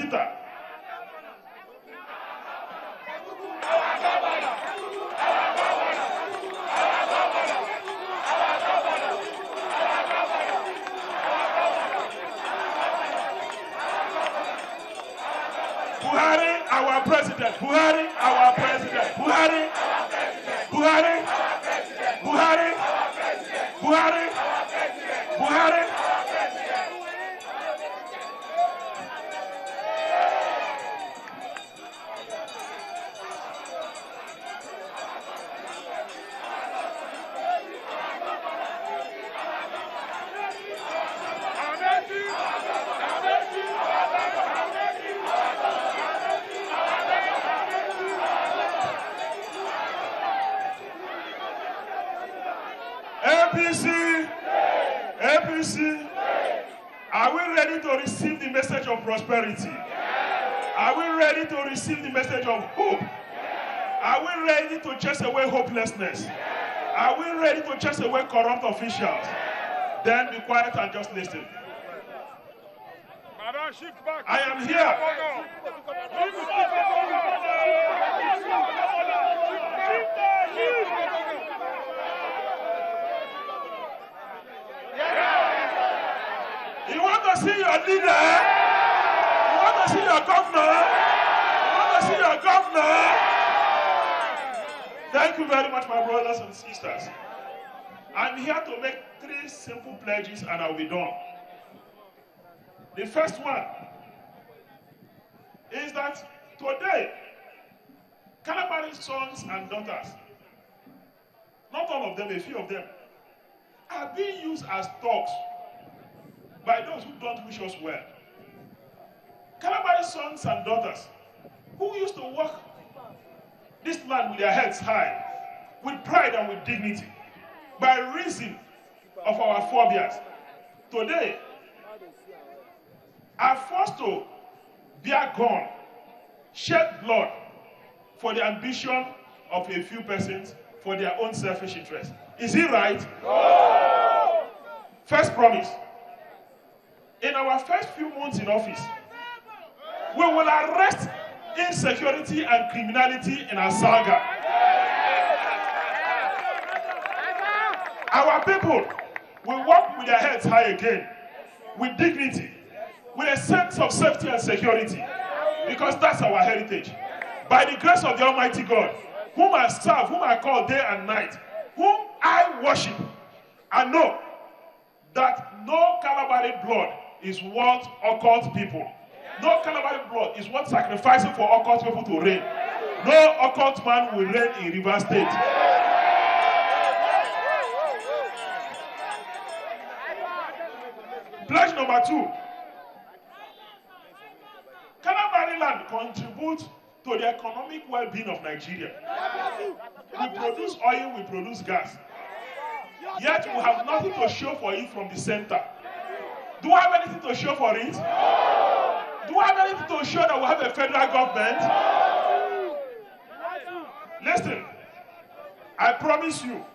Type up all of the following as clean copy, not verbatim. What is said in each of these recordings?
visitor. Buhari, our president. Buhari, our president. Buhari, Buhari, Buhari, Buhari, Buhari. APC, are we ready to receive the message of prosperity? Are we ready to receive the message of hope? Are we ready to chase away hopelessness? Are we ready to chase away corrupt officials? Then be quiet and just listen. I am here. You want to see your leader? You want to see your governor? You want to see your governor? Thank you very much, my brothers and sisters. I'm here to make 3 simple pledges and I'll be done. The first one is that today, Calabari's sons and daughters, not all of them, a few of them, are being used as dogs by those who don't wish us well. Calabari's sons and daughters, who used to walk this land with their heads high, with pride and with dignity, by reason of our forebears, today are forced to bear gun, shed blood for the ambition of a few persons for their own selfish interest. Is it right? No. First promise. In our first few months in office, we will arrest insecurity and criminality in Asaga. Our people will walk with their heads high again, with dignity, with a sense of safety and security, because that's our heritage. By the grace of the Almighty God, whom I serve, whom I call day and night, whom I worship, I know that no Calabari blood is worth occult people. No Calabari blood is worth sacrificing for occult people to reign. No occult man will reign in Rivers State. Pledge number 2. Calabari land contributes to the economic well-being of Nigeria. We produce oil, we produce gas. Yet we have nothing to show for it from the center. Do I have anything to show for it? Do I have anything to show that we have a federal government? Listen, I promise you,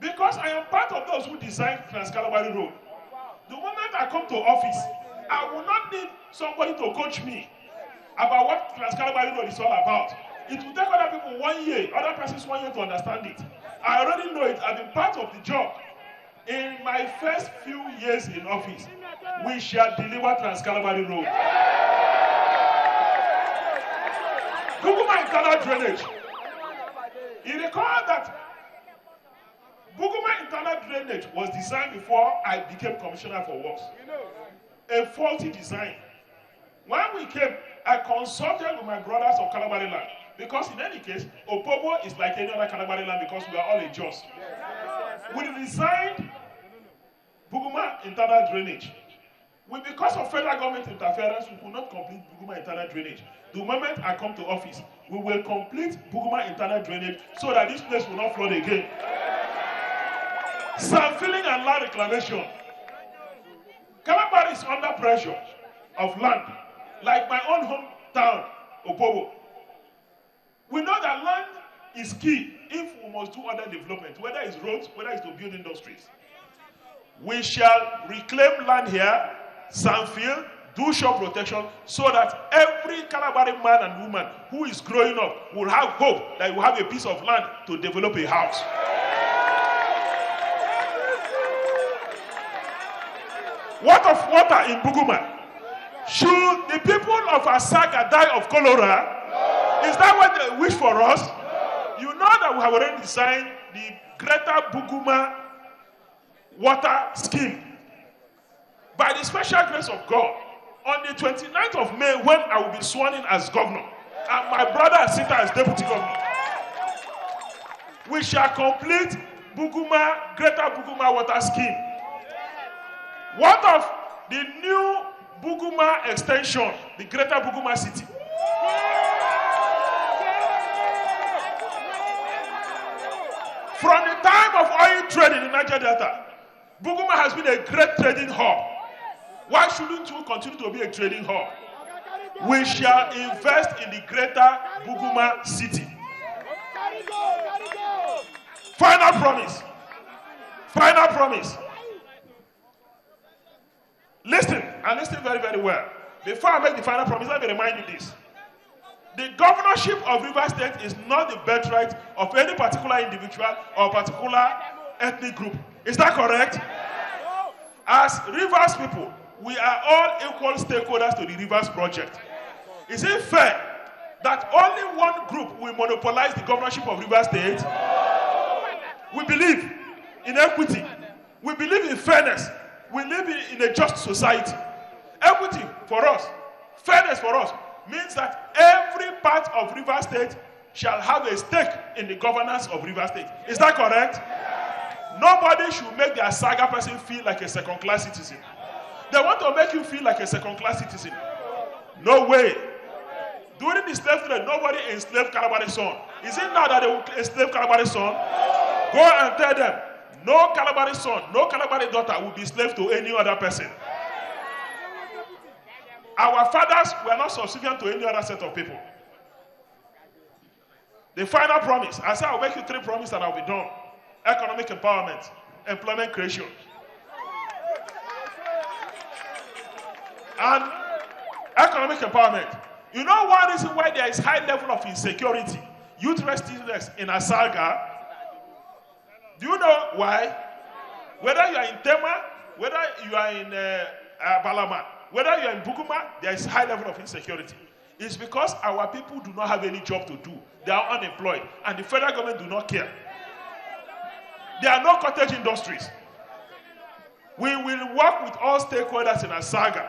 because I am part of those who designed Trans-Calabari Road, the moment I come to office, I will not need somebody to coach me about what Trans-Calabari Road is all about. It will take other people 1 year, other persons 1 year to understand it. I already know it. I've been part of the job. In my first few years in office, we shall deliver Trans-Calabari Road. Buguma internal drainage. You recall that Buguma internal drainage was designed before I became commissioner for works. A faulty design. When we came, I consulted with my brothers of Calabari land, because in any case, Opobo is like any other Calabari land because we are all a Jos. We designed Buguma internal drainage. Because of federal government interference, we could not complete Buguma internal drainage. The moment I come to office, we will complete Buguma internal drainage so that this place will not flood again. Sand filling and land reclamation. Calabari is under pressure of land, like my own hometown, Opobo. We know that land is key if we must do other development, whether it's roads, whether it's to build industries. We shall reclaim land here, sand fill, do shop protection so that every Calabari man and woman who is growing up will have hope that he will have a piece of land to develop a house. What of water in Buguma? Should the people of Asaga die of cholera? Is that what they wish for us? You know that we have already designed the Greater Buguma water scheme. By the special grace of God, on the 29th of May, when I will be sworn in as governor, and my brother Sita as deputy governor, we shall complete Buguma, Greater Buguma water scheme. What of the new Buguma extension, the Greater Buguma city? From the time of oil trading in Niger Delta, Buguma has been a great trading hub. Why shouldn't you continue to be a trading hub? We shall invest in the Greater Buguma city. Final promise. Final promise. Listen, and listen very, very well. Before I make the final promise, let me remind you this. The governorship of Rivers State is not the birthright of any particular individual or particular ethnic group. Is that correct? As Rivers people, we are all equal stakeholders to the Rivers project. Is it fair that only one group will monopolize the governorship of Rivers State? We believe in equity. We believe in fairness. We live in a just society. Equity for us, fairness for us, means that every part of Rivers State shall have a stake in the governance of Rivers State. Is that correct? Nobody should make their Saga person feel like a second-class citizen. They want to make you feel like a second-class citizen. No way. During the slave trade, nobody enslaved Calabari's son. Is it now that they will enslave Calabari's son? Go and tell them, no Calabari's son, no Calabari's daughter will be slave to any other person. Our fathers were not subservient to any other set of people. The final promise, I said I'll make you 3 promises and I'll be done. Economic empowerment, employment creation. And economic empowerment. You know one reason why there is high level of insecurity, youth restlessness in Asaga? Do you know why? Whether you are in Tema, whether you are in Balama, whether you are in Buguma, there is high level of insecurity. It's because our people do not have any job to do. They are unemployed, and the federal government do not care. There are no cottage industries. We will work with all stakeholders in Asaga,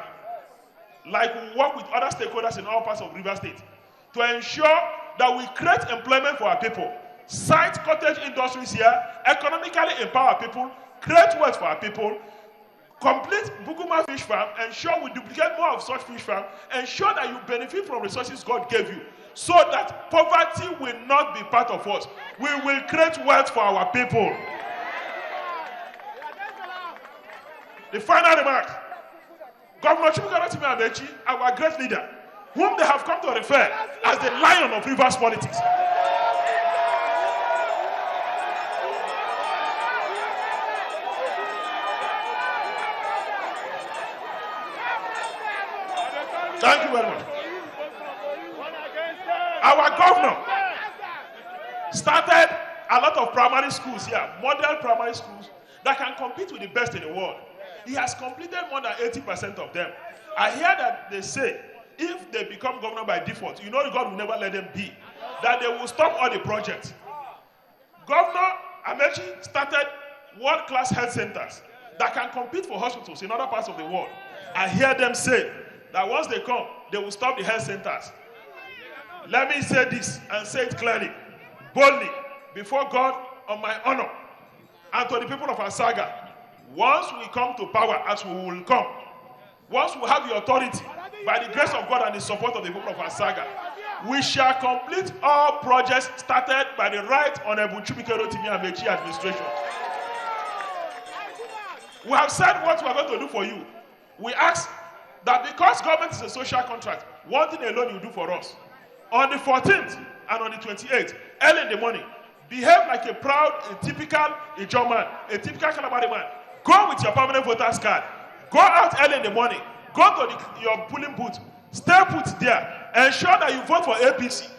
like we work with other stakeholders in all parts of Rivers State, to ensure that we create employment for our people, site cottage industries here, economically empower people, create wealth for our people, complete Buguma fish farm, ensure we duplicate more of such fish farm, ensure that you benefit from resources God gave you, so that poverty will not be part of us. We will create wealth for our people. The final remark. Governor Chimukara Timi Amechi, our great leader, whom they have come to refer as the lion of Rivers politics. Thank you very much. Our governor started a lot of primary schools here, model primary schools, that can compete with the best in the world. He has completed more than 80% of them. I hear that they say, if they become governor by default, you know God will never let them be, that they will stop all the projects. Governor Amechi started world-class health centers that can compete for hospitals in other parts of the world. I hear them say that once they come, they will stop the health centers. Let me say this and say it clearly, boldly, before God, on my honor, and to the people of Asaga. Once we come to power, as we will come, once we have the authority, by the grace of God and the support of the people of Asaga, we shall complete all projects started by the Right Honorable Chimukara Timi Amechi administration. We have said what we are going to do for you. We ask that because government is a social contract, one thing alone you do for us. On the 14th and on the 28th, early in the morning, behave like a proud, a typical Ijaw man, a typical Calabari man. Go with your permanent voters card. Go out early in the morning. Go to your polling booth. Stay put there. Ensure that you vote for APC.